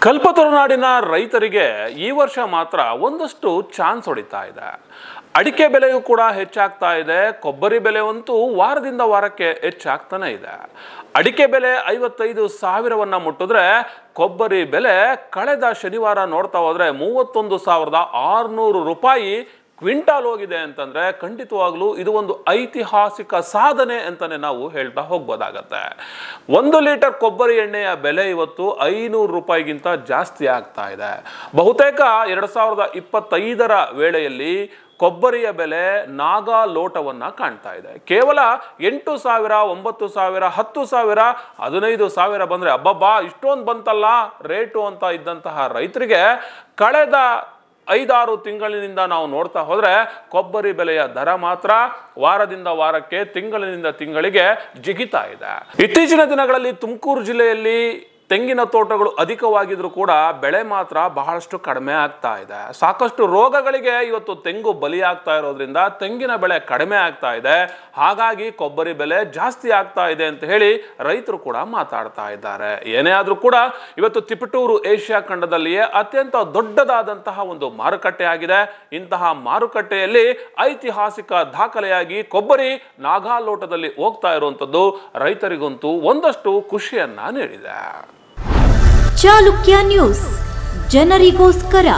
ಕಲ್ಪತರುನಾಡಿನ ರೈತರಿಗೆ ಈ ವರ್ಷ ಮಾತ್ರ ಒಂದಷ್ಟು ಚಾನ್ಸ್ ಹೊಡಿತಾ ಇದೆ. ಅಡಿಕೆ ಬೆಲೆಯೂ ಕೂಡ ಹೆಚ್ಚಾಗ್ತಾ ಇದೆ. ಕೊಬ್ಬರಿ ಬೆಲೆ ಅಂತೂ ವಾರದಿಂದ ವಾರಕ್ಕೆ ಹೆಚ್ಚಾಗ್ತಾನೆ ಇದೆ. ಅಡಿಕೆ ಬೆಲೆ 55,000ವನ್ನ ಮುಟ್ಟಿದ್ರೆ ಕೊಬ್ಬರಿ ಬೆಲೆ ಕಳೆದ ಶನಿವಾರ ನೋಡ್ತಾ ಹೋದ್ರೆ 31,600 ರೂಪಾಯಿ ಕ್ವಿಂಟಾಲ್ ಹೋಗಿದೆ ಅಂತಂದ್ರೆ ಖಂಡಿತವಾಗ್ಲೂ ಇದು ಒಂದು ಐತಿಹಾಸಿಕ ಸಾಧನೆ ಅಂತಾನೆ ನಾವು ಹೇಳ್ತಾ ಹೋಗ್ಬೋದಾಗತ್ತೆ. 1 ಲೀಟರ್ ಕೊಬ್ಬರಿ ಎಣ್ಣೆಯ ಬೆಲೆ ಇವತ್ತು 500 ರೂಪಾಯಿಗಿಂತ ಜಾಸ್ತಿ ಆಗ್ತಾ ಇದೆ. ಬಹುತೇಕ 2025ರ ವೇಳೆಯಲ್ಲಿ ಕೊಬ್ಬರಿಯ ಬೆಲೆ ನಾಗಾ ಲೋಟವನ್ನ ಕಾಣ್ತಾ ಇದೆ. ಕೇವಲ 8,000, 9,000, 10,000, 15,000 ಬಂದ್ರೆ ಅಬ್ಬಬ್ಬಾ ಇಷ್ಟೊಂದು ಬಂತಲ್ಲ ರೇಟು ಅಂತ ಇದ್ದಂತಹ ರೈತರಿಗೆ ಕಳೆದ 5-6 ತಿಂಗಳಿನಿಂದ ನಾವು ನೋಡ್ತಾ ಹೋದ್ರೆ ಕೊಬ್ಬರಿ ಬೆಲೆಯ ದರ ಮಾತ್ರ ವಾರದಿಂದ ವಾರಕ್ಕೆ, ತಿಂಗಳಿನಿಂದ ತಿಂಗಳಿಗೆ ಜಿಗಿತಾ ಇದೆ. ಇತ್ತೀಚಿನ ದಿನಗಳಲ್ಲಿ ತುಮಕೂರು ಜಿಲ್ಲೆಯಲ್ಲಿ ತೆಂಗಿನ ತೋಟಗಳು ಅಧಿಕವಾಗಿದ್ರು ಕೂಡ ಬೆಳೆ ಮಾತ್ರ ಬಹಳಷ್ಟು ಕಡಿಮೆ ಆಗ್ತಾ ಇದೆ. ಸಾಕಷ್ಟು ರೋಗಗಳಿಗೆ ಇವತ್ತು ತೆಂಗು ಬಲಿಯಾಗ್ತಾ ಇರೋದ್ರಿಂದ ತೆಂಗಿನ ಬೆಳೆ ಕಡಿಮೆ ಆಗ್ತಾ ಇದೆ. ಹಾಗಾಗಿ ಕೊಬ್ಬರಿ ಬೆಲೆ ಜಾಸ್ತಿ ಆಗ್ತಾ ಇದೆ ಅಂತ ಹೇಳಿ ರೈತರು ಕೂಡ ಮಾತಾಡ್ತಾ ಇದ್ದಾರೆ. ಏನೇ ಆದ್ರೂ ಕೂಡ ಇವತ್ತು ತಿಪಟೂರು ಏಷ್ಯಾ ಖಂಡದಲ್ಲಿಯೇ ಅತ್ಯಂತ ದೊಡ್ಡದಾದಂತಹ ಒಂದು ಮಾರುಕಟ್ಟೆ ಆಗಿದೆ. ಇಂತಹ ಮಾರುಕಟ್ಟೆಯಲ್ಲಿ ಐತಿಹಾಸಿಕ ದಾಖಲೆಯಾಗಿ ಕೊಬ್ಬರಿ ನಾಗಾ ಲೋಟದಲ್ಲಿ ಹೋಗ್ತಾ ಇರುವಂತದ್ದು ರೈತರಿಗಂತೂ ಒಂದಷ್ಟು ಖುಷಿಯನ್ನ ನೀಡಿದೆ. ಚಾಲುಕ್ಯ ನ್ಯೂಸ್ ಜನರಿಗೋಸ್ಕರ.